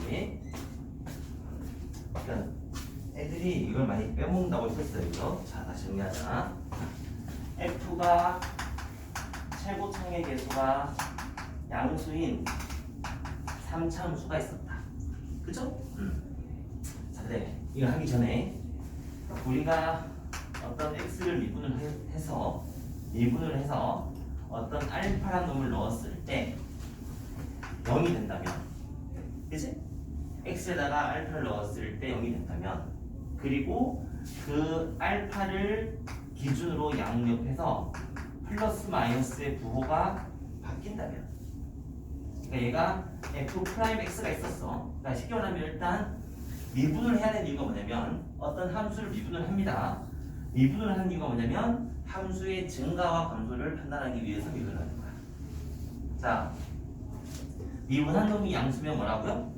거지. 그러니까 애들이 이걸 많이 빼먹는다고 했었어요. 그죠? 자, 다시 정리하자. F가 최고창의 개수가 양수인 3차함수가 있었다. 그죠? 자, 그래. 이거 하기 전에 우리가 어떤 x를 미분해서 어떤 알파란 놈을 넣었을 때 0이 된다면, 그치? x에다가 알파를 넣었을 때 0이 된다면, 그리고 그 알파를 기준으로 양옆에서 플러스 마이너스의 부호가 바뀐다면, 그러니까 얘가 f 프라임 x가 있었어. 그러니까 쉽게 말하면 일단 미분을 해야 되는 이유가 뭐냐면, 어떤 함수를 미분을 합니다. 미분을 하는 이유가 뭐냐면 함수의 증가와 감소를 판단하기 위해서 미분을 하는 거야. 자, 미분한 놈이 양수면 뭐라고요?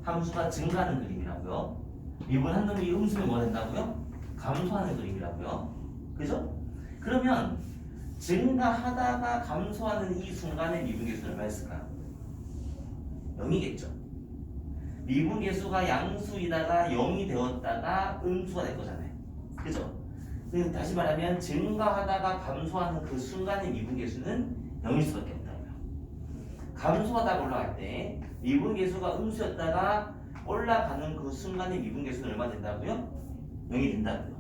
함수가 증가하는 그림이라고요. 미분한 놈이 음수면 뭐 된다고요? 감소하는 그림이라고요. 그죠? 그러면 증가하다가 감소하는 이 순간의 미분계수는 얼마였을까요? 0이겠죠. 미분계수가 양수이다가 0이 되었다가 음수가 될 거잖아요. 그죠? 다시 말하면 증가하다가 감소하는 그 순간의 미분계수는 0일 수밖에 없다고요. 감소하다가 올라갈 때 미분계수가 음수였다가 올라가는 그 순간의 미분계수는 얼마 된다고요? 0이 된다고요.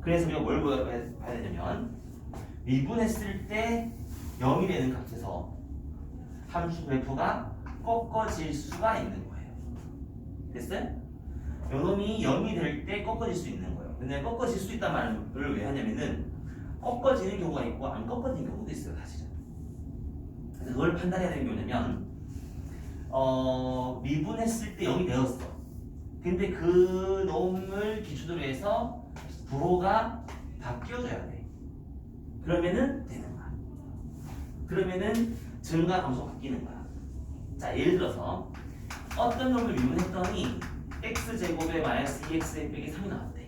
그래서 우리가 뭘 봐야 되냐면, 미분했을 때 0이 되는 값에서 함수 그래프가 꺾어질 수가 있는 거예요. 됐어요? 요놈이 0이 될 때 꺾어질 수 있는 거예요. 근데 꺾어질 수 있다는 말을 왜 하냐면은 꺾어지는 경우가 있고 안 꺾어지는 경우도 있어요, 사실은. 그래서 그걸 판단해야 되는 게 뭐냐면, 미분했을 때 0이 되었어. 근데 그 놈을 기준으로 해서 부호가 바뀌어줘야 돼. 그러면은 되는 거야. 그러면은 증가 감소가 바뀌는 거야. 자, 예를 들어서 어떤 놈을 미분했더니 x제곱에 마이너스 2x 빼기 3이 나왔대.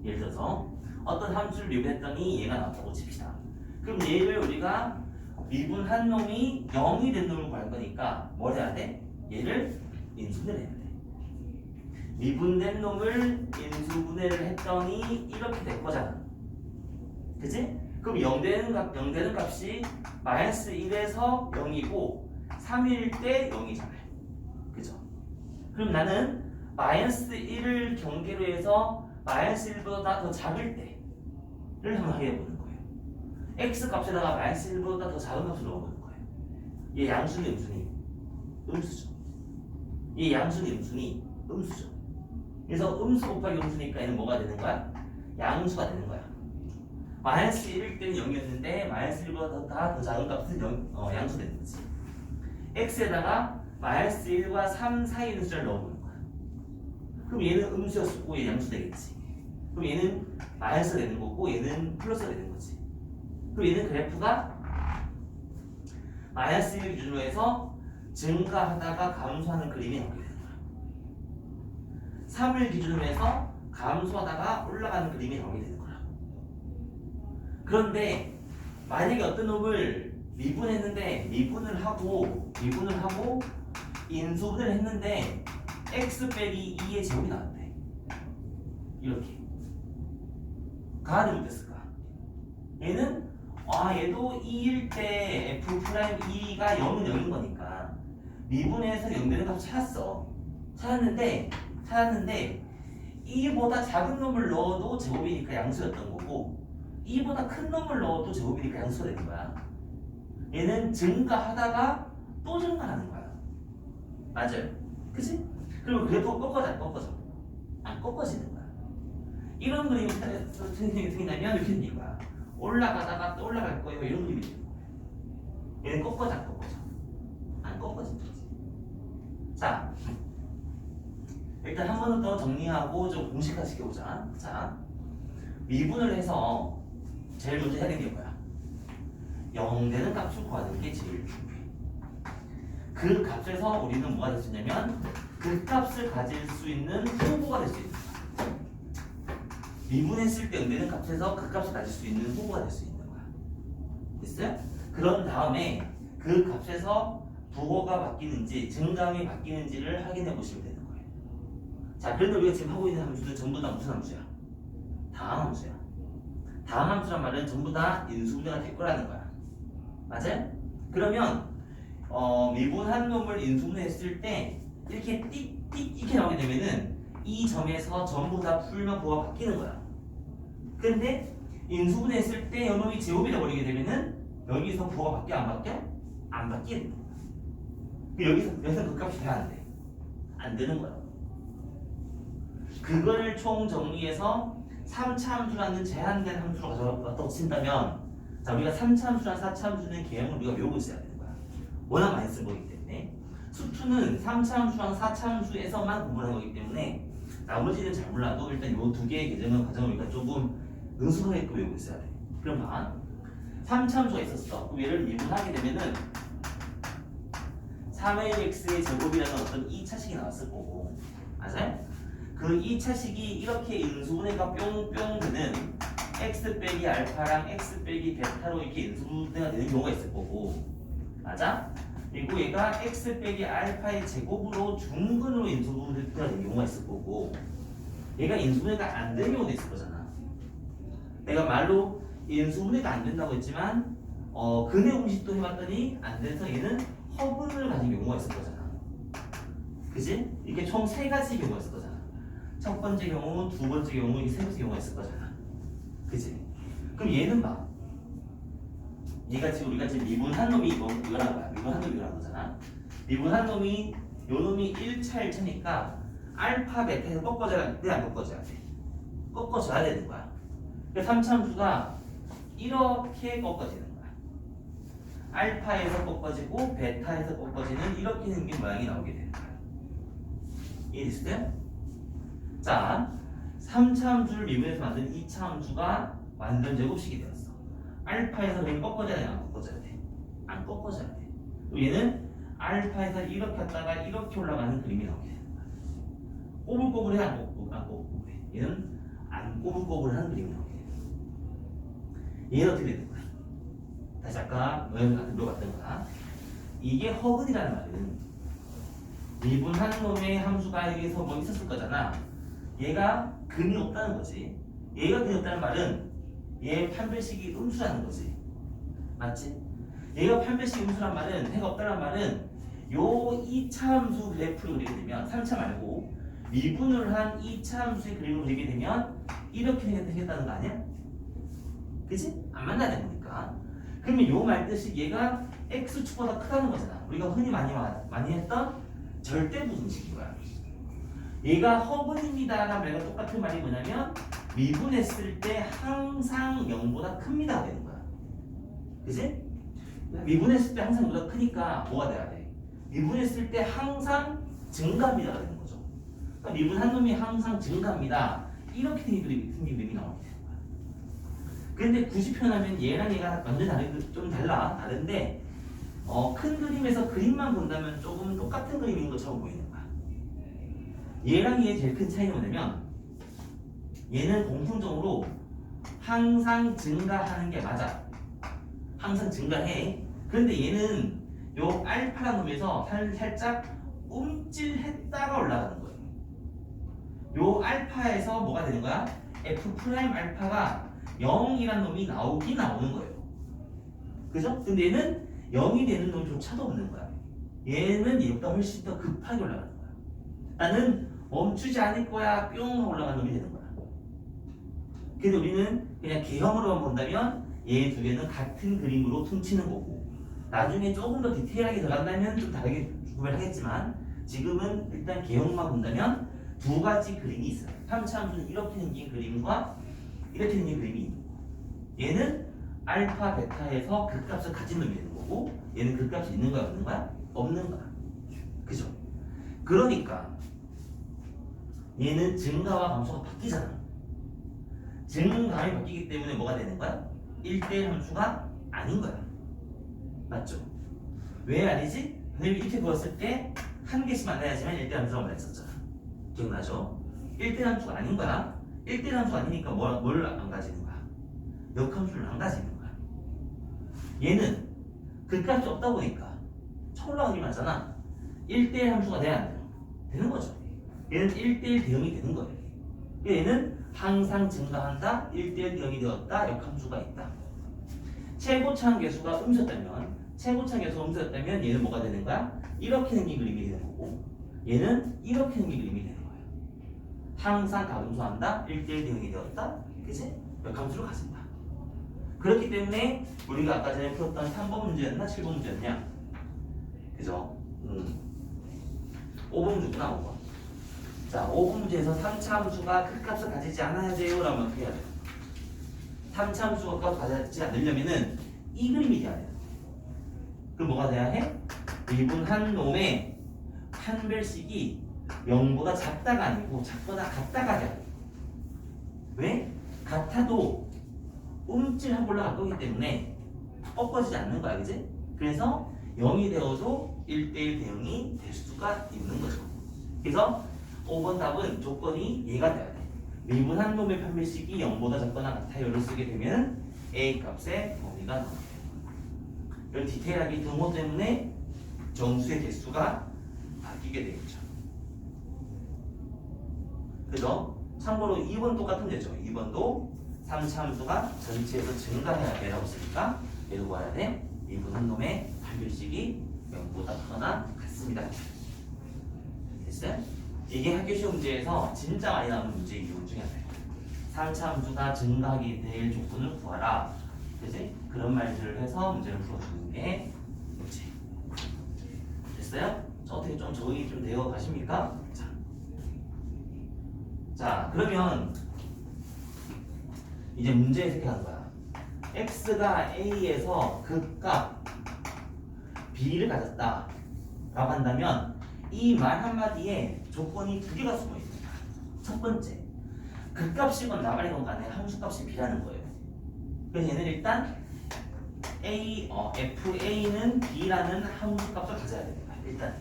예를 들어서 어떤 함수를 미분했더니 얘가 나왔다고 칩시다. 그럼 얘를 우리가 미분한 놈이 0이 된 놈을 구할 거니까 뭘 해야 돼? 얘를 인수분해를 해야 돼. 미분된 놈을 인수분해를 했더니 이렇게 될 거잖아. 그치? 그럼 0 되는 값이 마이너스 1에서 0이고 3일 때 0이잖아요. 그죠? 그럼 나는 마이너스 1을 경계로 해서 마이너스 1보다 더 작을 때를 한번 확인해보는 거예요. x 값에다가 마이너스 1보다 더 작은 값을 넣어보는 거예요. 얘 양수니 음수니? 음수죠. 얘 양수니 음수니? 음수죠. 그래서 음수 곱하기 음수니까 얘는 뭐가 되는 거야? 양수가 되는 거야. 마이너스 1일 때는 0이었는데 마이너스 1보다 더 작은 값은 양수 되는 거지. x에다가 마이너스 1과 3 사이에 있는 숫자를 넣어보는 거야. 그럼 얘는 음수였고 얘 양수 되겠지. 그럼 얘는 마이너스가 되는 거고 얘는 플러스가 되는 거지. 그럼 얘는 그래프가 마이너스 1 기준으로 해서 증가하다가 감소하는 그림이 나오게 되는 거야. 3을 기준으로 해서 감소하다가 올라가는 그림이 나오게 되는 거야. 그런데 만약에 어떤 놈을 미분했는데 미분을 하고 인수분해를 했는데 x 빼기 2의 제곱이 나왔대. 이렇게 가는 못했을까? 얘는 얘도 2일 때 f 프라임 2가 0은 0인 거니까 미분해서 0 되는 값을 찾았는데 2보다 작은 놈을 넣어도 제곱이니까 양수였던 거고 2보다 큰 놈을 넣어도 제곱이니까 양수가 되는 거야. 얘는 증가하다가 또 증가하는 거야. 맞아요. 그치? 그리고 그래프가 꺾어져 안 꺾어져? 안 꺾어지는 거야. 이런 그림이 생긴다면 이렇게 되는 거야. 올라가다가 또 올라갈 거예요. 이런 그림이 되는 거야. 얘는 꺾어져 안 꺾어져? 안 꺾어진 거지. 자, 일단 한 번 더 정리하고 좀 공식화 시켜보자. 자, 미분을 해서 제일 먼저 해야 되는 게 뭐야? 0 되는 값을 구하는 게 제일 중요해. 그 값에서 우리는 뭐가 될 수 있냐면 그 값을 가질 수 있는 후보가 될 수 있는 거야. 미분했을 때 0 되는 값에서 그 값을 가질 수 있는 후보가 될 수 있는 거야. 됐어요? 그런 다음에 그 값에서 부호가 바뀌는지 증감이 바뀌는지를 확인해 보시면 되는 거예요. 자, 그런데 우리가 지금 하고 있는 함수는 전부 다 무슨 함수야? 다항 함수야. 다항 함수란 말은 전부 다 인수분해가 될 거라는 거야. 맞아요? 그러면 미분한 놈을 인수분해했을 때 이렇게 띡띡 이렇게 나오게 되면은 이 점에서 전부 다 풀면 부호가 바뀌는 거야. 그런데 인수분해했을 때 요놈이 제곱이 돼버리게 되면은 여기서 부호가 바뀌어 안 바뀌어? 안 바뀌는 거야. 여기서 그 값이 돼야 안 돼. 안 되는 거야. 그거를 총 정리해서 3차 함수라는 제한된 함수로 가져왔다고 친다면, 자, 우리가 3차 함수랑 4차 함수는 개형을 우리가 외우고 있어야 되는 거야. 워낙 많이 쓴 거기 때문에. 수투는 3차 함수랑 4차 함수에서만 구분한 거기 때문에 나머지는 잘 몰라도 일단 이 두 개의 과정을 우리가 조금 능숙하게 외우고 있어야 돼. 그럼 봐. 3차 함수가 있었어. 그럼 얘를 미분하게 되면은 3ax의 제곱이라는 어떤 2차식이 나왔을 거고, 맞아요? 그 2차식이 이렇게 인수분해가 뿅뿅 되는 x 빼기 알파랑 x 빼기 베타로 이렇게 인수분해가 되는 경우가 있을 거고, 맞아? 그리고 얘가 x 빼기 알파의 제곱으로 중근으로 인수분해가 되는 경우가 있을 거고, 얘가 인수분해가 안 되는 경우도 있을 거잖아. 내가 말로 인수분해가 안 된다고 했지만 근의 공식도 해봤더니 안 돼서 얘는 허근을 가진 경우가 있을 거잖아. 그지? 이게 총 세 가지 경우가 있을 거잖아. 첫 번째 경우, 두 번째 경우, 이 세 번째 경우가 있을 거잖아. 그지? 그럼 얘는 봐. 얘가 지금 우리가 지금 미분한 놈이 이거란 거야. 미분한 놈이 이거란 거잖아. 미분한 놈이 요 놈이 1차 1차니까 알파 베타에서 꺾어져야 돼, 안 꺾어져야 돼? 꺾어져야 되는 거야. 그러니까 3차 함수가 이렇게 꺾어지는 거야. 알파에서 꺾어지고 베타에서 꺾어지는 이렇게 생긴 모양이 나오게 되는 거야. 이해됐어요? 자, 3차 함수를 미분해서 만든 2차 함수가 완전 제곱식이 되었어. 알파에서 그냥 꺾어져야 돼, 안 꺾어져야 돼? 안 꺾어져야 돼. 얘는 알파에서 이렇게 갔다가 이렇게 올라가는 그림이 나오게 되는 거야. 꼬불꼬불해, 안 꼬불꼬불해? 얘는 안 꼬불꼬불한 그림이 나오게 되는 거야. 얘는 어떻게 되는 거야? 다시 아까 물어봤던 거야. 이게 허근이라는 말은 미분한 놈의 함수가 여기서 뭐 있었을 거잖아. 얘가 근이 없다는 거지. 얘가 근이 없다는 말은 얘 판별식이 음수라는 거지. 맞지? 얘가 판별식이 음수란 말은 해가 없다는 말은 요 2차 함수 그래프를 그리게 되면 3차 말고 미분을 한 2차 함수의 그림을 그리게 되면 이렇게 생겼다는 거 아니야? 그치? 안 만나는 거니까. 그러면 요 말 뜻이 얘가 x축보다 크다는 거잖아. 우리가 흔히 많이 했던 절대부등식인 거야. 얘가 허근입니다라는 말과 똑같은 말이 뭐냐면 미분했을 때 항상 0보다 큽니다 되는 거야. 그치? 미분했을 때 항상 0보다 크니까 뭐가 돼야 돼? 미분했을 때 항상 증가합니다 되는 거죠. 그러니까 미분한 놈이 항상 증가합니다. 이렇게 생긴 그림이 나오게 되는 거야. 그런데 굳이 표현하면 얘랑 얘가 완전 좀 다른데 큰 그림에서 그림만 본다면 조금 똑같은 그림인 것처럼 보이는 거야. 얘랑 얘의 제일 큰 차이는 뭐냐면 얘는 공통적으로 항상 증가하는 게 맞아. 항상 증가해. 그런데 얘는 요 알파라는 놈에서 살짝 움찔했다가 올라가는 거예요. 요 알파에서 뭐가 되는 거야? F 프라임 알파가 0이라는 놈이 나오는 거예요. 그죠? 근데 얘는 0이 되는 놈조차도 없는 거야. 얘는 얘보다 훨씬 더 급하게 올라가는 거야. 나는 멈추지 않을 거야 뿅 올라가는 놈이 되는 거야. 그래서 우리는 그냥 개형으로만 본다면 얘 두 개는 같은 그림으로 퉁치는 거고, 나중에 조금 더 디테일하게 들어간다면 좀 다르게 구별을 하겠지만 지금은 일단 개형만 본다면 두 가지 그림이 있어요. 3차 함수는 이렇게 생긴 그림과 이렇게 생긴 그림이 있는 거고, 얘는 알파 베타에서 극값을 가진 놈이 되는 거고, 얘는 극값이 있는 거야 없는 거야? 없는 거야. 그죠? 그러니까 얘는 증가와 감소가 바뀌잖아. 증감이 바뀌기 때문에 뭐가 되는 거야? 1대1 함수가 아닌 거야. 맞죠? 왜 아니지? 왜냐면 이렇게 보았을 때 한 개씩 만나야지만 1대1 함수라고 말했었잖아. 기억나죠? 1대1 함수가 아닌 거야. 1대1 함수가 아니니까 뭘 안 가지는 거야? 역함수를 안 가지는 거야. 얘는 극값이 없다 보니까 차올라가기만 하잖아. 1대1 함수가 돼야 안 돼요? 되는 거죠. 얘는 1대1 대응이 되는 거예요. 얘는 항상 증가한다, 1대1 대응이 되었다, 역함수가 있다. 최고차항 계수가 음수였다면 얘는 뭐가 되는 거야? 이렇게 생긴 그림이 되는 거고, 얘는 이렇게 생긴 그림이 되는 거예요. 항상 가금수한다, 1대1 대응이 되었다, 그치? 역함수를 가진다. 그렇기 때문에 우리가 아까 전에 풀었던 3번 문제였나 7번 문제였냐? 그죠? 5번 문제구나. 5번. 자, 5번 문제에서 3차 함수가 극값을 가지지 않아야 돼요 라면 어떻게 해야 돼요? 3차 함수가 극값을 가지지 않으려면은 이 그림이 돼야 돼요. 그럼 뭐가 돼야 해? 미분한 놈의 판별식이 0보다 작다가 아니고 작거나 같다가 돼야 돼. 왜? 같아도 움찔하고 올라갈 거기 때문에 꺾어지지 않는 거야, 그지? 그래서 0이 되어도 1대1 대응이 될 수가 있는 거죠. 그래서 5번 답은 조건이 얘가 돼야 돼. 미분한 놈의 판별식이 0보다 작거나 같아요를 쓰게 되면 A 값의 범위가 나오게 돼요. 이런 디테일하게 등호 때문에 정수의 개수가 바뀌게 되겠죠. 그죠? 참고로 2번 똑같은 데죠. 2번도 3차 함수가 전체에서 증가해야 돼라고 쓰니까 얘도 뭐야 돼? 미분한 놈의 판별식이 0보다 크거나 같습니다. 됐어요? 이게 학교 시험 문제에서 진짜 많이 나오는 문제 이유 중에 하나예요. 3차 함수가 증가하게 될 조건을 구하라. 그치? 그런 말들을 해서 문제를 풀어주는 게 문제. 됐어요? 어떻게 좀 적응이 좀 되어 가십니까? 자, 그러면 이제 문제 해석하는 거야. x가 a에서 극값 b를 가졌다 라고 한다면 이 말 한마디에 조건이 두 개가 숨어 있습니다. 첫 번째, 극값이건 나발이건 간에 함수값이 b라는 거예요. 그래서 얘는 일단 fa는 b라는 함수값을 가져야 됩니다. 일단.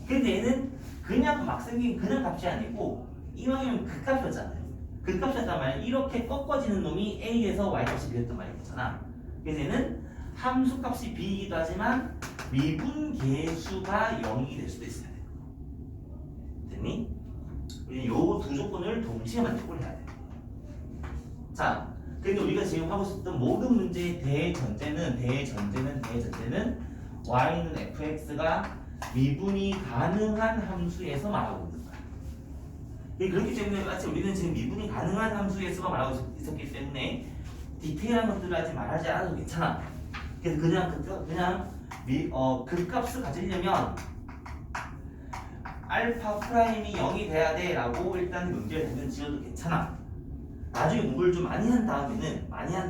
근데 얘는 그냥 막 생긴 그냥 값이 아니고 이왕이면 극값이었잖아요. 극값이었단 말이야. 이렇게 꺾어지는 놈이 a에서 y값이 b였단 말이잖아. 그래서 얘는 함수값이 b이기도 하지만 미분계수가 0이 될 수도 있어야 돼. 됐니? 우리 요 두 조건을 동시에 만족을 해야 돼. 자, 근데 우리가 지금 하고 있었던 모든 문제의 대전제는 y는 fx가 미분이 가능한 함수에서 말하고 있는 거야. 그렇기 때문에 마치 우리는 지금 미분이 가능한 함수에서 말하고 있었기 때문에 디테일한 것들을 아직 말하지 않아도 괜찮아. 그래서 그냥 극값을 가지려면 알파 프라임이 0이 돼야 돼 라고 일단 문제를 대면 지어도 괜찮아. 나중에 공부를 좀 많이 한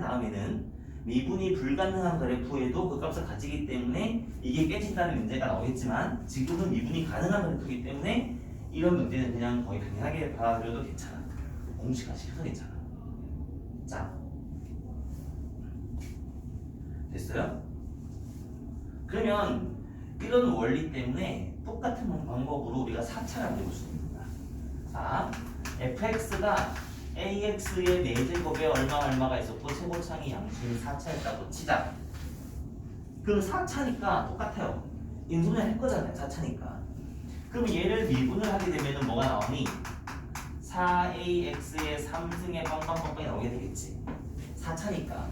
다음에는 미분이 불가능한 그래프에도 그 값을 가지기 때문에 이게 깨진다는 문제가 나오겠지만 지금은 미분이 가능한 그래프이기 때문에 이런 문제는 그냥 거의 당연하게 받아들여도 괜찮아. 공식 하시켜도 괜찮아. 자, 됐어요? 그러면 이런 원리 때문에 똑같은 방법으로 우리가 4차를 만들고 있습니다. 자, fx가 ax의 4제곱에 얼마가 있었고 최고차항이 양수인 4차였다고 치자. 그럼 4차니까 똑같아요. 인수분해 할 거잖아요. 4차니까. 그럼 얘를 미분을 하게 되면 뭐가 나오니? 4ax의 3승의 빵빵빵빵이 나오게 되겠지. 4차니까.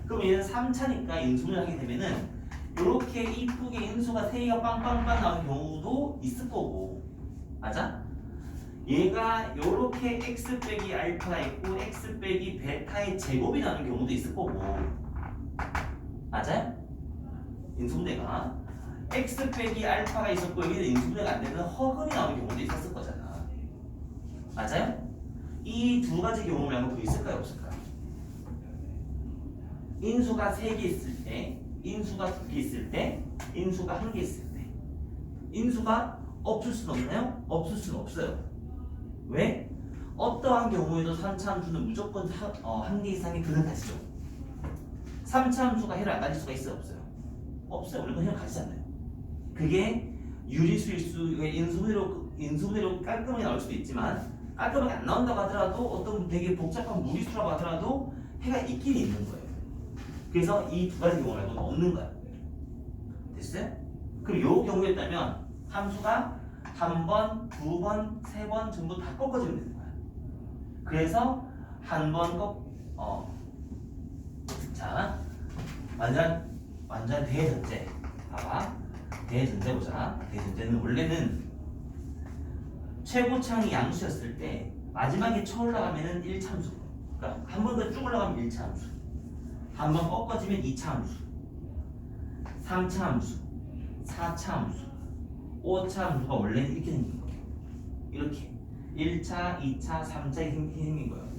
그럼 얘는 3차니까 인수분해를 하게 되면은 이렇게 이쁘게 인수가 3개가 빵빵빵 나오는 경우도 있을 거고, 맞아? 얘가 이렇게 x 빼기 알파가 있고 x 빼기 베타의 제곱이 나오는 경우도 있을 거고, 맞아요? 인수분해가 x 빼기 알파가 있었고 여기는 인수분해가 안 되는 허근이 나오는 경우도 있었을 거잖아. 맞아요? 이 두 가지 경우 말고 더 있을까요? 없을까요? 인수가 3개 있을 때, 인수가 2개 있을 때, 인수가 1개 있을 때. 인수가 없을 수는 없나요? 없을 수는 없어요. 왜? 어떠한 경우에도 3차 함수는 무조건 1개 이상의 근을 가지죠. 3차 함수가 해를 안 가질 수가 있어요? 없어요? 없어요. 우리는 해를 가지지 않아요. 그게 유리수일 수, 인수분해로 깔끔하게 나올 수도 있지만 깔끔하게 안 나온다고 하더라도 어떤 되게 복잡한 무리수라고 하더라도 해가 있긴 있는 거예요. 그래서 이 두 가지 경우 말고는 없는 거야. 됐어요? 그럼 요 경우였다면 함수가 한 번, 두 번, 세 번 전부 다 꺾어지면 되는 거야. 그래서 한 번 자, 완전 대전제. 봐봐. 대전제 보자. 대전제는 원래는 최고창이 양수였을 때 마지막에 쳐 올라가면은 1차 함수. 그러니까 한 번 더 쭉 올라가면 1차 함수. 한 번 꺾어지면 2차 함수. 3차 함수. 4차 함수. 5차 함수가 원래는 이렇게 생긴 거예요. 이렇게. 1차, 2차, 3차 이렇게 생긴 거예요.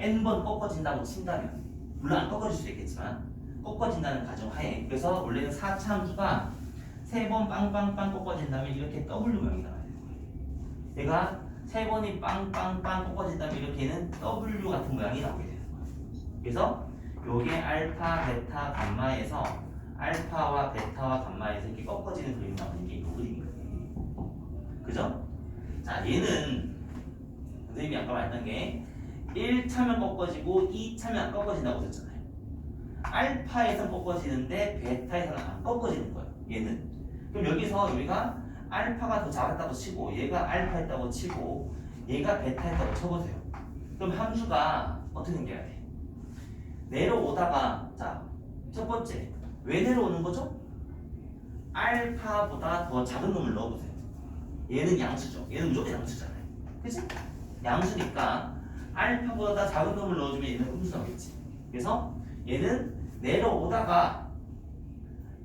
n번 꺾어진다고 친다면, 물론 안 꺾어질 수도 있겠지만 꺾어진다는 가정하에, 그래서 원래는 4차 함수가 3번 빵빵빵 꺾어진다면 이렇게 W 모양이 나와야 되는 거예요. 얘가 3번이 빵빵빵 꺾어진다면 이렇게는 W 같은 모양이 나오게 되는 거예요. 그래서 요게 알파, 베타, 감마에서 알파와 베타와 감마에서 이렇게 꺾어지는 그림이 나오는 게 이 그림이거든요. 그죠? 자, 얘는 선생님이 아까 말했던 게 1차면 꺾어지고 2차면 꺾어진다고 했잖아요. 알파에서 꺾어지는데 베타에서는 안 꺾어지는 거예요. 얘는. 그럼 여기서 우리가 알파가 더 작았다고 치고 얘가 알파였다고 치고 얘가 베타였다고 쳐보세요. 그럼 함수가 어떻게 생겨야 돼? 내려오다가, 자, 첫 번째 왜 내려오는 거죠? 알파보다 더 작은 놈을 넣어보세요. 얘는 양수죠. 얘는 무조건 양수잖아요. 그치? 양수니까 알파보다 작은 놈을 넣어주면 얘는 음수 나오겠지. 그래서 얘는 내려오다가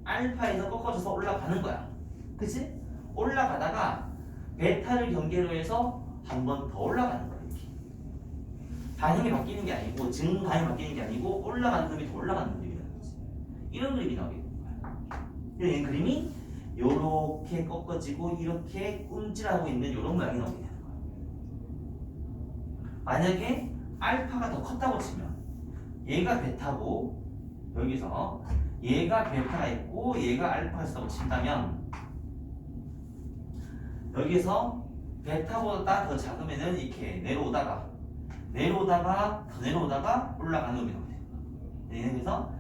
알파에서 꺾어져서 올라가는 거야. 그치? 올라가다가 베타를 경계로 해서 한 번 더 올라가는 거야. 이렇게. 반응이 바뀌는 게 아니고 증반응이 바뀌는 게 아니고 올라가는 놈이 더 올라가는 놈이라는 거지. 이런 그림이 나오게 되는 거야. 이 그림이 요렇게 꺾어지고 이렇게 움찔하고 있는 요런 모양이 나오게 되는 거야. 만약에 알파가 더 컸다고 치면 얘가 베타고 여기서 얘가 베타가 있고 얘가 알파였다고 친다면 여기서 베타보다 더 작으면은 이렇게 내려오다가 더 내려오다가 올라가는 놈이 나오게 돼요. 그래서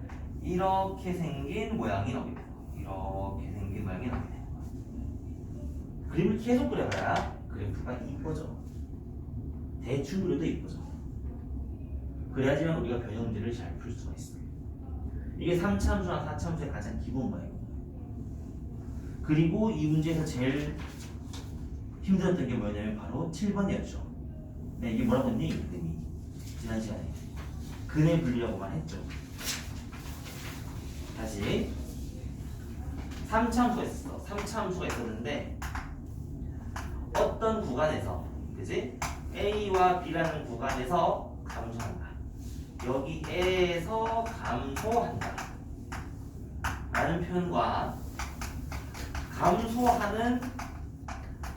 이렇게 생긴 모양이 나오게 돼요. 이렇게 생긴 모양이 나오게 돼요. 그림을 계속 그려봐야 그래프가 이뻐져. 대충 그려도 이쁘죠. 그래야지만 우리가 변형 문제를 잘 풀 수가 있어요. 이게 3차 함수랑 4차 함수의 가장 기본 모양이에요. 그리고 이 문제에서 제일 힘들었던 게 뭐냐면 바로 7번이었죠. 네, 이게 뭐라고 했니? 그랬더니 지난 시간에 근의 분리라고만 했죠. 다시 3차 함수가 있었어. 3차 함수가 있었는데 어떤 구간에서, 그지? A와 B라는 구간에서 감소한다. 여기에서 감소한다 라는 표현과 감소하는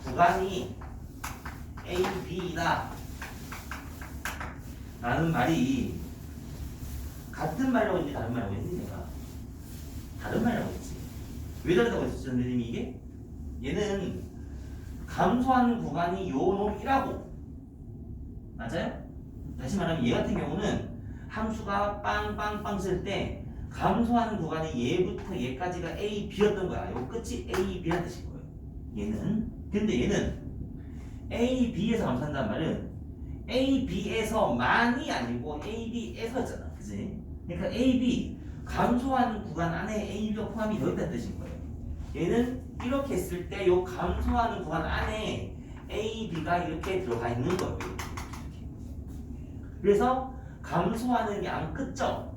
구간이 A, B이다 라는 말이 같은 말이라고 했는지 다른 말이라고 했는지 내가 다른 말이라고 했지. 왜 다르다고 했었죠 선생님이? 이게 얘는 감소하는 구간이 요 놈이라고, 맞아요? 다시 말하면 얘 같은 경우는 함수가 빵빵빵 쓸 때 감소하는 구간이 얘부터 얘까지가 A, B였던 거야. 요 끝이 A, B란 뜻인 거예요. 얘는. 근데 얘는 A, B에서 감소한다는 말은 A, B에서만이 아니고 A, B에서잖아. 그치? 그러니까 A, B 감소하는 구간 안에 A, B가 포함이 되어 있다는 뜻인 거예요. 얘는 이렇게 했을 때 요 감소하는 구간 안에 A, B가 이렇게 들어가 있는 거예요. 그래서 감소하는 양 끝점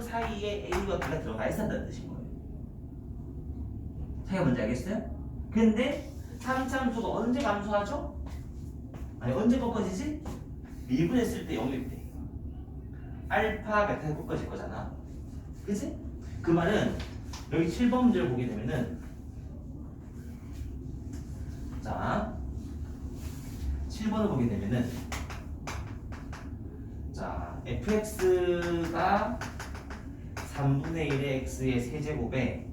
사이에 A와 B가 들어가 있었다는 뜻인 거예요. 차이가 뭔지 알겠어요? 근데 3차 함수가 언제 감소하죠? 아니 언제 꺾어지지? 미분했을 때 0일 때 알파, 베타가 꺾어질 거잖아. 그치? 그 말은 여기 7번 문제를 보게 되면은, 자 7번을 보게 되면은, 자 fx가 3분의 1의 x의 세제곱에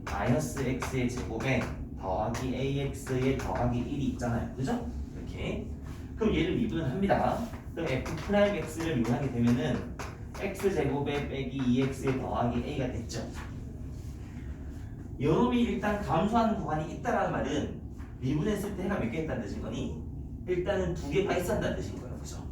마이너스 x의 제곱에 더하기 ax의 더하기 1이 있잖아요. 그죠? 이렇게. 그럼 얘를 미분을 합니다. 그럼 f'x를 미분하게 되면은 x제곱에 빼기 2x의 더하기 a가 됐죠. 요놈이 일단 감소하는 구간이 있다라는 말은 미분했을 때 해가 몇 개 있다는 뜻인 거니? 일단은 두 개가 있었다는 뜻인 거예요. 그죠?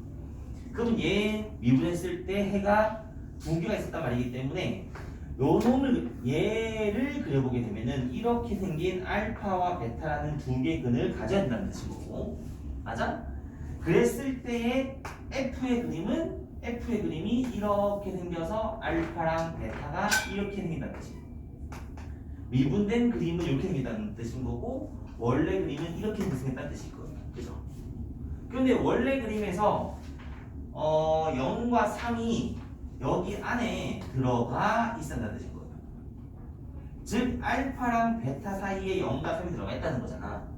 그럼 얘 미분했을 때 해가 두 개가 있었단 말이기 때문에 요 놈을 얘를 그려보게 되면은 이렇게 생긴 알파와 베타라는 두 개의 근을 가져야 된다는 뜻인 거고, 맞아? 그랬을 때의 F의 그림이 이렇게 생겨서 알파랑 베타가 이렇게 생긴다는 뜻이에요. 미분된 그림은 이렇게 생긴다는 뜻인 거고, 원래 그림은 이렇게 생긴다는 뜻일 거예요. 그죠? 그런데 원래 그림에서 0과 3이 여기 안에 들어가 있었다는 뜻인 거예요. 즉 알파랑 베타 사이에 0과 3이 들어가 있다는 거잖아.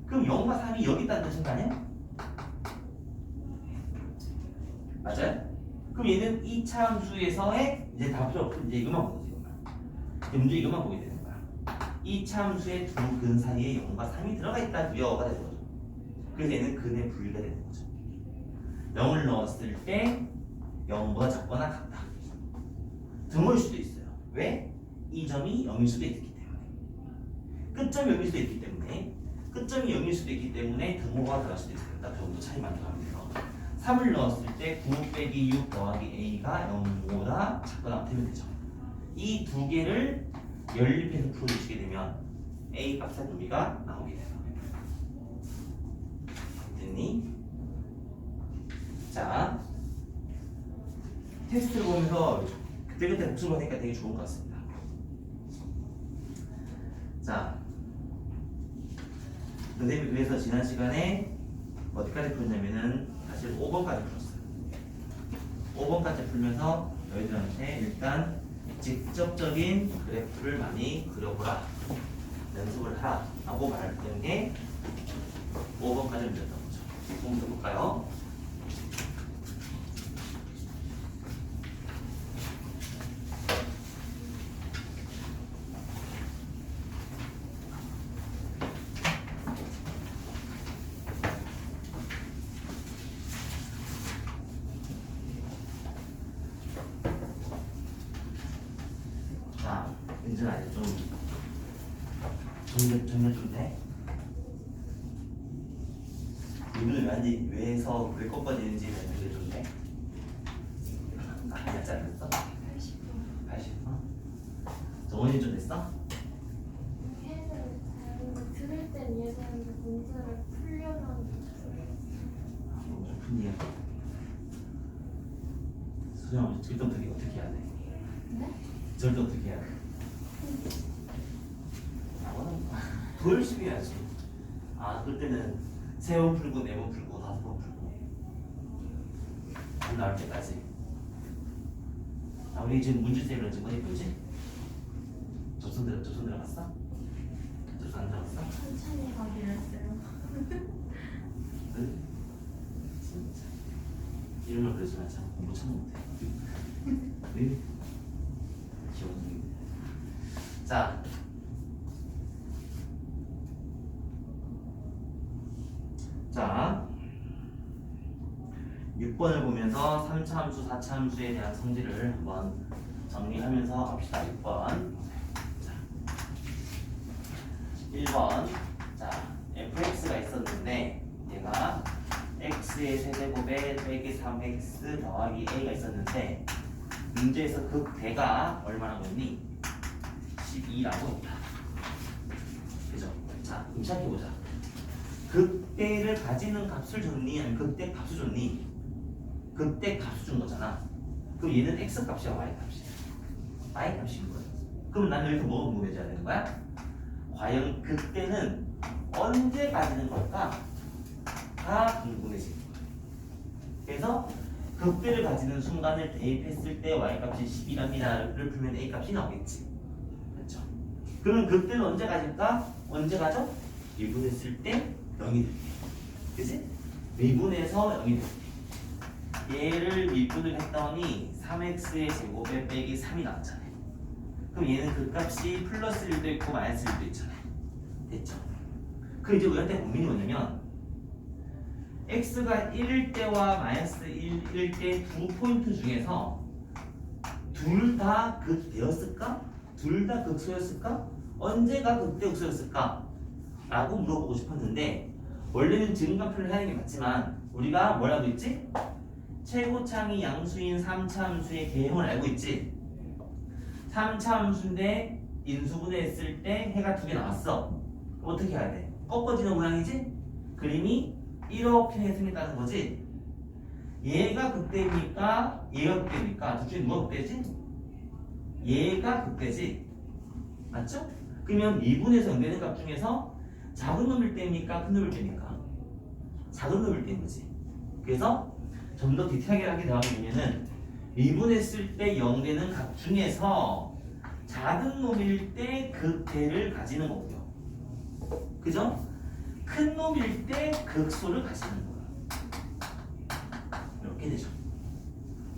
그럼 0과 3이 여기 있다는 뜻인 거 아니야? 맞아요? 그럼 얘는 2차 함수에서의 이제 다 필요 없고 이제 이것만 보는 거지. 이제 문제 이것만 보게 되는 거야. 2차 함수의 두 근 사이에 0과 3이 들어가 있다고요가 되는 거죠. 그래서 얘는 근의 분리가 되는 거죠. 0을 넣었을 때 0보다 작거나 같다. 등호일 수도 있어요. 왜? 이 점이 0일 수도 있기 때문에. 끝점이 0일 수도 있기 때문에. 끝점이 0일 수도 있기 때문에 등호가 들어갈 수도 있어요. 딱 정도 차이 만들어가면 돼요. 3을 넣었을 때 9 빼기 6 더하기 a가 0보다 작거나 같으면 되죠. 이 두 개를 연립해서 풀어주시게 되면 a 값의 의미가 나오게 돼요. 됐니? 자, 테스트를 보면서 그때그때 복습을 하니까 되게 좋은 것 같습니다. 자, 선생님이 그래서 지난 시간에 어디까지 풀었냐면은 사실 5번까지 풀었어요. 5번까지 풀면서 너희들한테 일단 직접적인 그래프를 많이 그려보라, 연습을 하라 라고 말했던 게 5번까지 문제였던 거죠. 한번 해볼까요? 민준아 이제 좀 정리 좀 돼? 이분은 왜 해서 왜 꺾어지는지 정리 좀 돼? 몇 잘 됐어? 80분. 80분? 정원이 좀 됐어? 들을 땐 이해되는데 문제를 풀려면 좀 푼이야. 수정 절대 어떻게 해야 돼? 네? 절대 어떻게 해야 돼? 더 열심히 해야지. 아, 그때는 3번 풀고 4번 풀고 5번 풀고 안 나올 때까지. 아, 우리 지금 문제쌤이랑 지금 어디 보지? 접선 들어갔어? 접선 안 들어갔어? 천천히 가기로 했어요. 응? 진짜 이런 걸 그러지 말자. 공부 참 못해. 네? 귀여운. 자, 자 6번을 보면서 3차 함수, 4차 함수에 대한 성질을 한번 정리하면서 갑시다. 6번. 자, 1번. 자, fx가 있었는데 얘가 x의 세제곱에 빼기 3x 더하기 a가 있었는데 문제에서 극대가 얼마나 있니? 12라고 있다. 그죠? 자, 그럼 시작해보자. 극대를 가지는 값을 줬니? 아니면 극대 값을 줬니? 극대 값을 준 거잖아. 그럼 얘는 x 값이야, y 값이야? y 값인 거야. 그럼 나는 여기서 뭐가 궁금해져야 되는 거야? 과연 극대는 언제 가지는 걸까? 다 궁금해지는 거야. 그래서 극대를 가지는 순간을 대입했을 때 y 값이 10이랍니다를 풀면 a 값이 나오겠지. 그렇죠? 그러면 극대는 언제 가질까? 언제 가져? 미분했을 때 0이 될 때. 그치? 미분해서 0이 될 때. 얘를 미분을 했더니 3x의 제곱에 빼기 3이 나왔잖아요. 그럼 얘는 그 값이 플러스 1도 있고 마이너스 1도 있잖아요. 됐죠? 그럼 이제 우리한테 고민이 뭐냐면 x가 1일 때와 마이너스 1일 때 두 포인트 중에서 둘 다 극대였을까? 둘 다 극소였을까? 언제가 그때 극소였을까? 라고 물어보고 싶었는데 원래는 증가표를 하는 게 맞지만 우리가 뭐라고 했지? 최고창이 양수인 3차 함수의 개형을 알고 있지? 3차 함수인데 인수분해했을 때 해가 두 개 나왔어. 어떻게 해야 돼? 꺾어지는 모양이지? 그림이 이렇게 생겼다는 거지? 얘가 극대입니까? 얘가 극대입니까? 둘 중에 누가 극대지? 얘가 극대지? 맞죠? 그러면 미분에서 연결된 값 중에서 작은 놈일 때입니까? 큰 놈일 때입니까? 작은 놈일 때인 거지. 그래서 좀 더 디테일하게 하게 되면은 미분했을 때 0되는 값 중에서 작은 놈일 때 극대를 가지는 거고요. 그죠? 큰 놈일 때 극소를 가지는 거예요. 이렇게 되죠.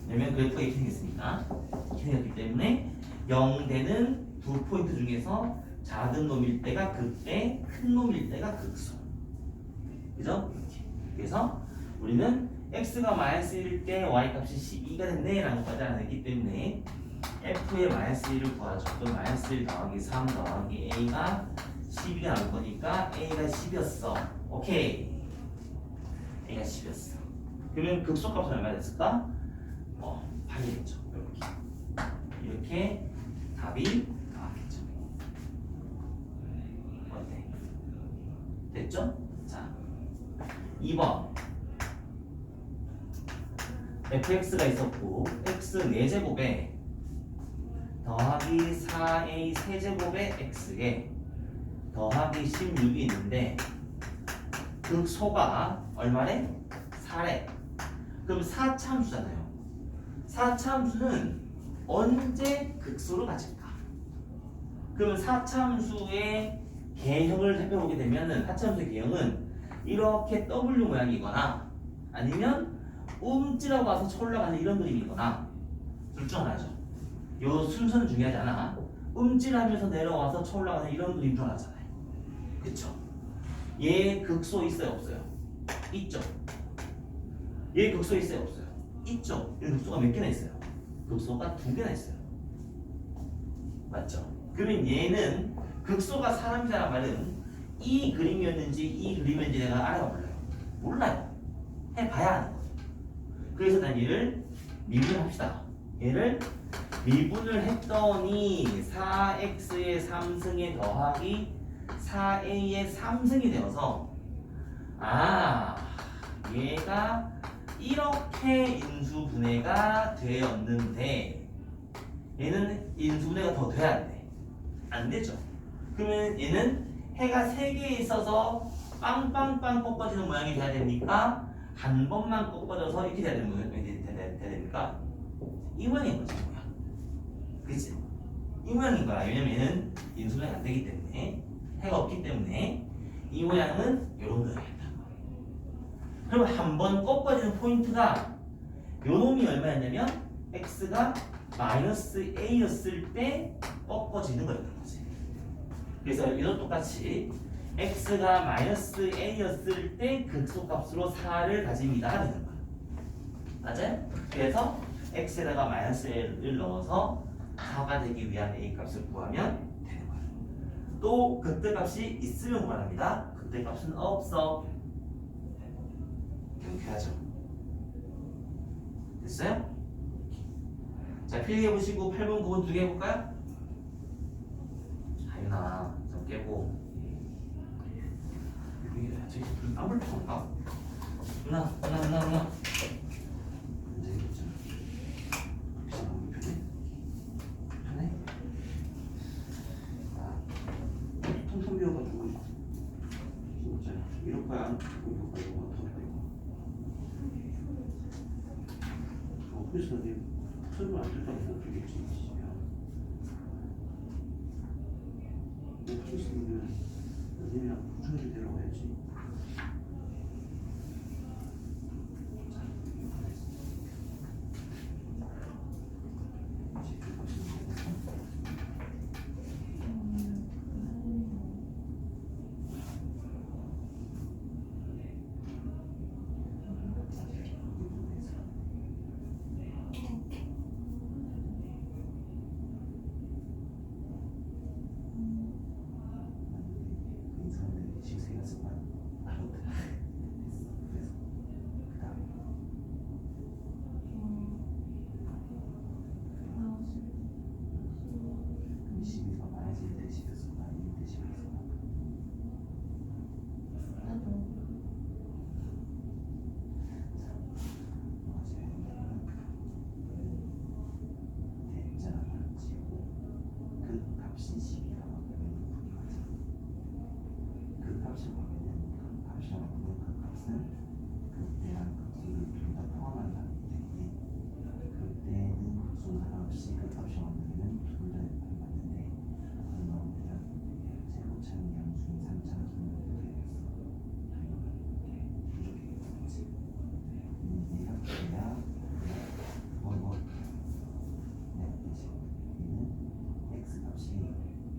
왜냐면 그래프가 이렇게 생겼으니까. 이렇게 생겼기 때문에 0되는 두 포인트 중에서 작은 놈일 때가 극대, 큰 놈일 때가 극소. 그죠? 이렇게. 그래서 우리는 x가 마이너스 1일 때 y값이 12가 됐네 라는 것까지 알아냈기 때문에 f의 마이너스 1을 구하죠. 그럼 마이너스 1 더하기 3 더하기 a가 12가 나올 거니까 a가 10이었어. 오케이. a가 10이었어. 그러면 극소값은 얼마 됐을까? 8이겠죠. 이렇게 답이 나왔겠죠. 어때? 됐죠? 자, 2번 fx가 있었고 x 4제곱에 더하기 4a 세제곱의 x에 더하기 16이 있는데 극소가 얼마래? 4래. 그럼 4차함수잖아요. 4차함수는 언제 극소를 가질까? 그러면 4차함수의 개형을 살펴보게 되면은 4차함수의 개형은 이렇게 W 모양이거나 아니면 움찔하고 와서 쳐 올라가는 이런 그림이거나 둘 중 하나죠. 요 순서는 중요하지 않아. 움찔하면서 내려와서 쳐 올라가는 이런 그림 중 하나잖아요. 그쵸? 얘 극소 있어요 없어요? 있죠. 얘 극소 있어요 없어요? 있죠. 얘 극소가 몇 개나 있어요? 극소가 2개나 있어요. 맞죠? 그러면 얘는 극소가 사람이라는 말은 이 그림이었는지 이 그림이었는지 내가 알아요 몰라요? 몰라요. 해봐야 하는 거예요. 그래서 난 얘를 미분합시다. 얘를 미분을 했더니 4x의 3승에 더하기 4a의 3승이 되어서 얘가 이렇게 인수분해가 되었는데 얘는 인수분해가 더 돼야 안 돼? 안 되죠. 그러면 얘는 해가 3개 있어서 빵빵빵 꺾어지는 모양이 돼야 됩니까? 한 번만 꺾어져서 이렇게 돼야 되는 모양이 돼야 됩니까? 이 모양인 거지 모양. 그치? 이 모양인 거야. 왜냐면 얘는 인수분해가 안 되기 때문에 해가 없기 때문에 이 모양은 이런 모양이다. 그럼 한 번 꺾어지는 포인트가 요 놈이 얼마였냐면 x가 마이너스 a였을 때 꺾어지는 거였던 거지. 그래서 이것도 똑같이 x가 마이너스 a였을 때 극소값으로 4를 가집니다 되는 거야. 맞아요? 그래서 x에다가 마이너스 a를 넣어서 4가 되기 위한 a 값을 구하면 되는 거야. 또 극대값이 있으면 구하랍니다. 극대값은 없어. 이렇게 하죠. 됐어요? 자, 필기해보시고 8번 9번 두 개 해볼까요? 하윤아 좀 깨고 저기 안 불편한가? 누나 편해? 통통 비워가지고 진짜 이럴 거야 안 이럴 거야 이거 그래서 내 설명 안 될까 못 주겠지. 못 줬으면 너네랑 부정이 데려와야지. 값을 보면은 그 값이 없는 그 값은 그때랑 극수를 둘 다 포함하는 값이기 때문에 그때는 극수는 상관없이 그 값이 없는 둘 다 역할을 맞는데 그걸 넣으면 제곱차는 양수인 3차 기능을 되겠어. 부족해겠지. 얘가 돼야 네, 그치. 얘는 x 값이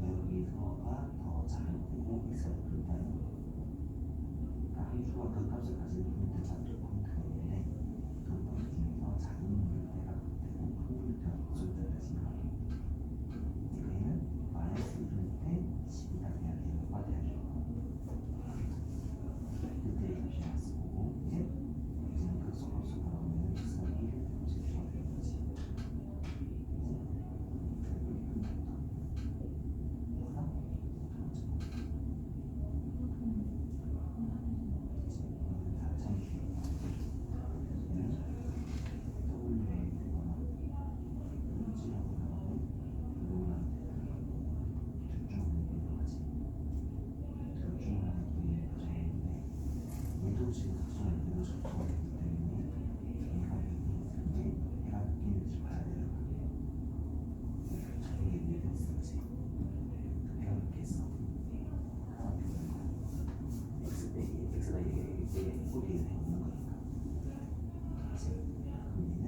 여기서가 더 작은 거고 x가 클까요? 그러니까 함수가 그 값을 가지는 포인트가 두 포인트가 있는데 그 포인트 중에서 작은 물때가 되고 큰 물때가 없을 때가 생각해요. 얘는 마이너스 1일 때 10이다 돼야 돼요. 맞아야죠. 그때 값이 나왔을 거고 이제 여기서는 그 속값을 나오면 x가 1을 집중하게 되는 거지. 지금 각성을 이대로 접속하기 때문에 얘가 여기 있을 때 얘가 느끼는지 봐야 되는 거야. 저게 이해됐어, 그치? 얘가 느꼈어. 하나 되는 거야. x가 얘의 꼬리에 돼 있는 거니까. 그치? 그럼 얘는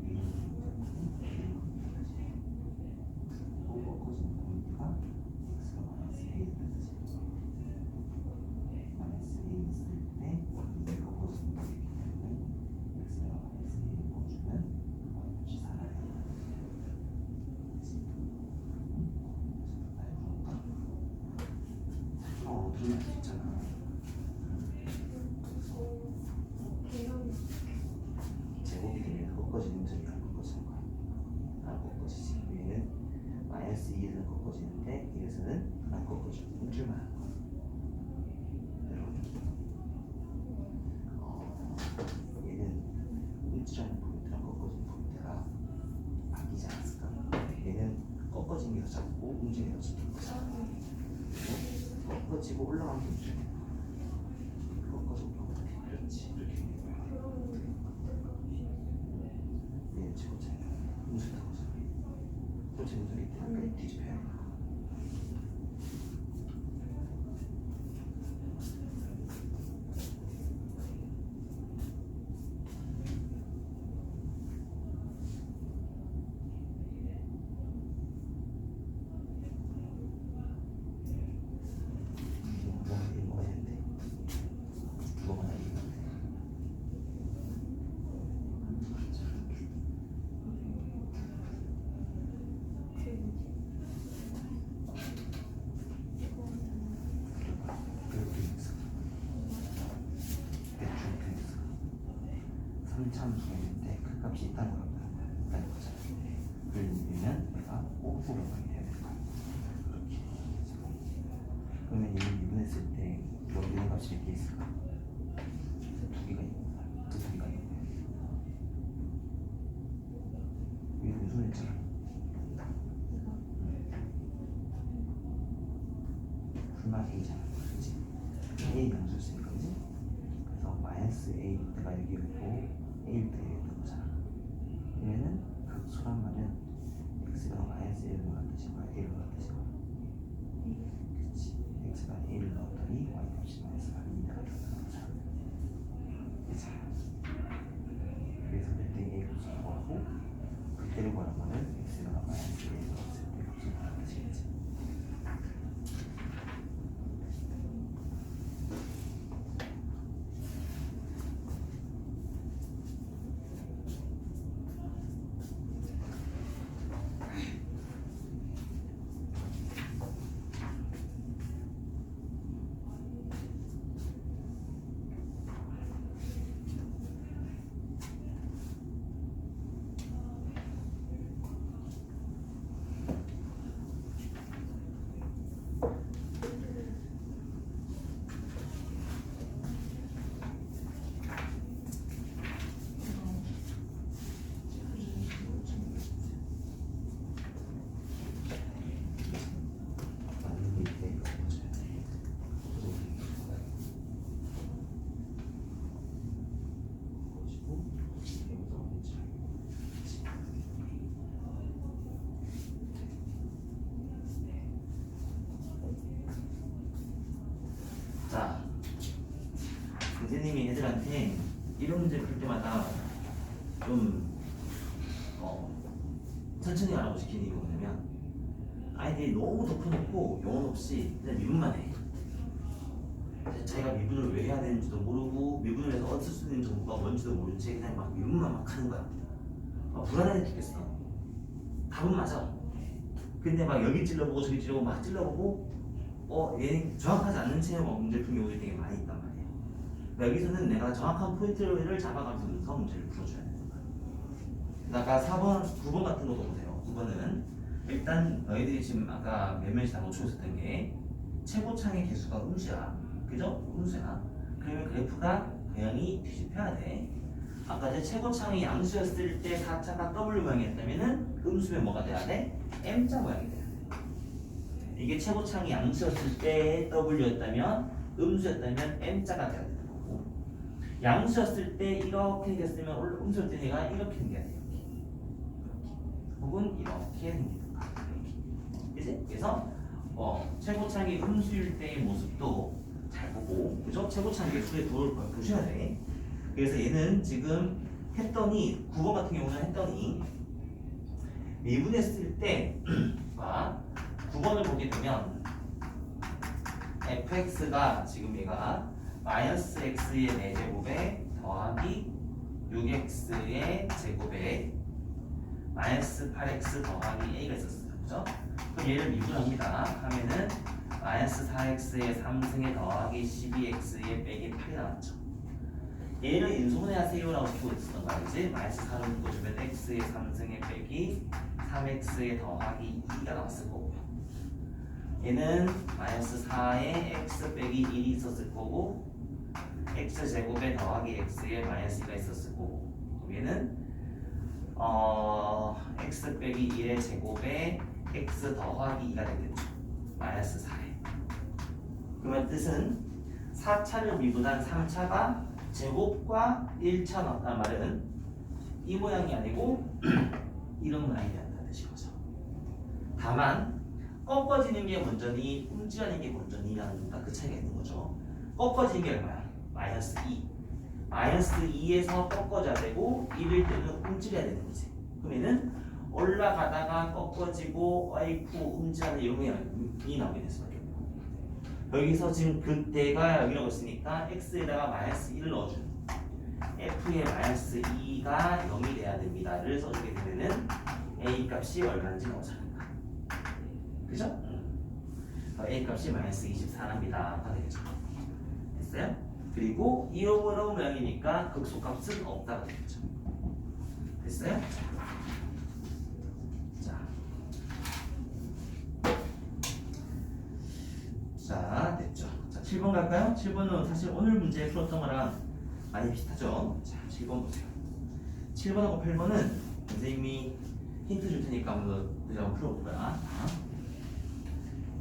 이런 포인트고 이런 포인트까지. 또 꺾어지는 포인트가 x가 마이너스 a에 뜻이지. 마이너스 a 있을 때 이게 꺾어지는 거기 때문에 x가 마이너스 a를 넣어주면 y-값이 살아야 돼. 그치? 잘 풀어볼까? 들으면 알 수 있잖아. 제곱이 되면 꺾어지는 점이 안 꺾어지는 거야. 안 꺾어지지. 얘는 마이너스 2에서는 꺾어지는데 여기서는 안 꺾어지고 움찔만 하는 거야. 얘는 움찔하는 포인트랑 꺾어지는 포인트가 바뀌지 않았을까? 얘는 꺾어진 게 더 작고 움직이는 게 더 작은 거잖아. 꺾어지고 올라가는 게 움직이는 거야. 꺾어지고 올라가는 게 그렇지. 이렇게 되는 거야. 얘는 제곱차야. 움직이는 거잖아. 그렇지, 움직일 때는 뒤집혀야 돼. 참수인데 그 값이 있다는 걸 있다는 거잖아. 그걸 믿으면 내가 꼭 부분만 해야 될 거야. 그렇게. 그러면 얘를 미분했을 때 원되는 값이 몇 개 있을까? 두 개가 있는 거야. 그 두 개가 있는 거야. 이게 무슨 했잖아. 불만 A잖아. 그치? A 양수를 쓰니까 그치? 그래서 마이너스 A 때가 여기 있고 A일 때 있는 거잖아. 얘는 극수란 말은 x가 마이너스 1을 넣은 뜻이고 a를 넣은 뜻이고 그치. x가 a를 넣었더니 y값이 마이너스가 2가 되는 거잖아. 그치. 그래서 그때 a 값을 구하고 그때를 구하는 거는 x가 마이너스 1을 넣었을 때 값을 구하는 뜻이겠지. 선생님이 애들한테 이런 문제 풀 때마다 좀 천천히 하라고 시키는 이유가 뭐냐면 아이들이 너무 덮어놓고 영혼 없이 그냥 미분만 해. 자기가 미분을 왜 해야 되는지도 모르고 미분을 해서 얻을 수 있는 정보가 뭔지도 모른 채 그냥 막 미분만 막 하는 거야. 불안해 죽겠어. 답은 맞아. 근데 막 여기 찔러보고 저기 찔러보고 막 찔러보고 얘는 정확하지 않는 채 문제를 푸는 경우들이 되게 많이 있단 말이에요. 여기서는 내가 정확한 포인트를 잡아가면서 문제를 풀어줘야 되는 거야. 아까 4번, 9번 같은 것도 보세요. 9번은 일단 너희들이 지금 아까 몇 명씩 다 놓치고 있었던 게 최고창의 개수가 음수야. 그죠? 음수야. 그러면 그래프가 모양이 뒤집혀야 돼. 아까 이제 최고창이 양수였을 때 4차가 W 모양이었다면은 음수면 뭐가 돼야 돼? M자 모양이 돼야 돼. 이게 최고창이 양수였을 때 W였다면 음수였다면 M자가 돼야 되는 거고, 양수였을 때 이렇게 생겼으면 음수였을 때 얘가 이렇게 생겨야 돼. 이렇게. 혹은 이렇게 생기든가. 그치? 그래서 최고창이 음수일 때의 모습도 잘 보고, 그죠? 최고창 개수의 도를 보셔야 돼. 그래서 얘는 지금 했더니 9번 같은 경우는 했더니 미분했을 때와 9번을 보게 되면 fx가 지금 얘가 마이너스 x의 4제곱에 더하기 6x의 제곱에 마이너스 8x 더하기 a가 있었어요. 그죠? 그럼 얘를 미분합니다. 하면은 마이너스 4x의 3승에 더하기 12x의 빼기 8이 나왔죠. 얘를 인수분해하세요라고 쓰고 있었던 거 알지? 마이너스 4를 묶어주면 x의 3승의 빼기 3x의 더하기 2가 나왔을 거고요. 얘는 마이너스 4에 x 빼기 1이 있었을 거고 x제곱에 더하기 x에 마이너스 2가 있었을 거고, 얘는 x 빼기 1의 제곱에 x 더하기 2가 되겠죠. 마이너스 4에. 그러면 뜻은 4차를 미분한 3차가 제곱과 1차 나왔단 말은 이 모양이 아니고 이런 모양이 된다는 뜻이죠. 다만 꺾어지는 게 먼저니 움찔하는 게 먼저니라는 그 차이가 있는 거죠. 꺾어지는 게 얼마야? 마이너스 2. 마이너스 2에서 꺾어져야 되고 1일 때는 움찔해야 되는 거지. 그러면은 올라가다가 꺾어지고 아이쿠 움찔하는 이런 모양이 나오게 될 수밖에 없고, 여기서 지금 그때가 여기라고 했으니까 x에다가 마이너스 1을 넣어준 f의 마이너스 2가 0이 돼야 됩니다를 써주게 되면은 a 값이 얼마인지 넣어주는 거야. 그죠? a 값이 마이너스 24랍니다. 되겠죠. 됐어요? 그리고 이어버러 모양이니까 극소값은 없다가 되겠죠. 됐어요? 자, 됐죠. 자, 7번 갈까요? 7번은 사실 오늘 문제 풀었던 거랑 많이 비슷하죠. 자, 7번 보세요. 7번하고 8번은 선생님이 힌트 줄 테니까 한번 풀어볼 거야.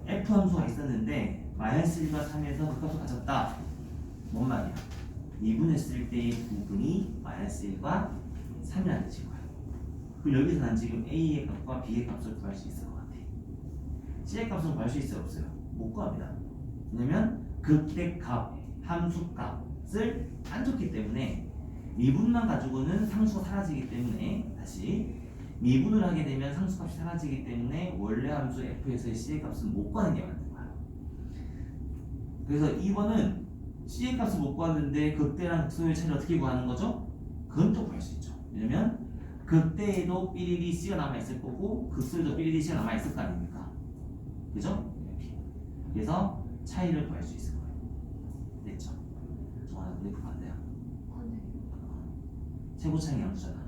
f 함수가 있었는데 마이너스 1과 3에서 그 값을 가졌다. 뭔 말이야? 미분했을 때의 부분이 마이너스 1과 3이라는 뜻인 거야. 그럼 여기서 난 지금 a의 값과 b의 값을 구할 수 있을 것 같아. c의 값은 구할 수 있어요, 없어요? 못 구합니다. 왜냐면 극대 값, 함수 값을 안 줬기 때문에 미분만 가지고는 상수가 사라지기 때문에, 다시 미분을 하게 되면 상수값이 사라지기 때문에 원래 함수 f에서의 c의 값은 못 구하는 게 맞는 거야. 그래서 2번은 c의 값을 못 구하는데 극대랑 극소의 차이를 어떻게 구하는 거죠? 그건 또 구할 수 있죠. 왜냐면 극대에도 삐리리 c가 남아있을 거고 극소에도 삐리리 c가 남아있을 거 아닙니까? 그죠? 그래서 차이를 구할 수 있을 거예요. 됐죠? 정말 그래프 반대야. 네. 최고차이 양수잖아.